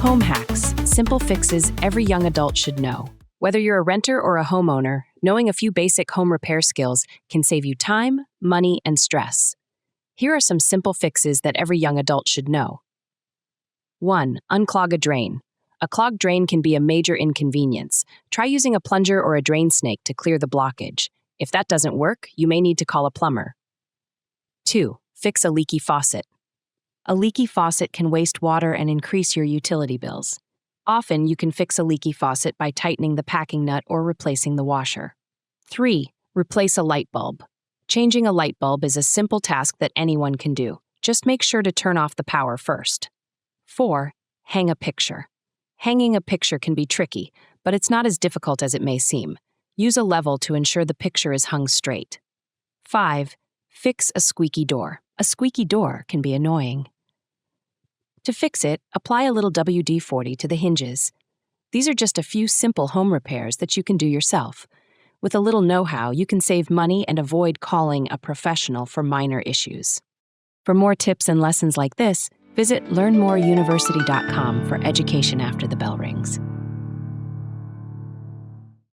Home hacks, simple fixes every young adult should know. Whether you're a renter or a homeowner, knowing a few basic home repair skills can save you time, money, and stress. Here are some simple fixes that every young adult should know. 1. Unclog a drain. A clogged drain can be a major inconvenience. Try using a plunger or a drain snake to clear the blockage. If that doesn't work, you may need to call a plumber. 2. Fix a leaky faucet. A leaky faucet can waste water and increase your utility bills. Often, you can fix a leaky faucet by tightening the packing nut or replacing the washer. 3. Replace a light bulb. Changing a light bulb is a simple task that anyone can do. Just make sure to turn off the power first. 4. Hang a picture. Hanging a picture can be tricky, but it's not as difficult as it may seem. Use a level to ensure the picture is hung straight. 5. Fix a squeaky door. A squeaky door can be annoying. To fix it, apply a little WD-40 to the hinges. These are just a few simple home repairs that you can do yourself. With a little know-how, you can save money and avoid calling a professional for minor issues. For more tips and lessons like this, visit learnmoreuniversity.com for education after the bell rings.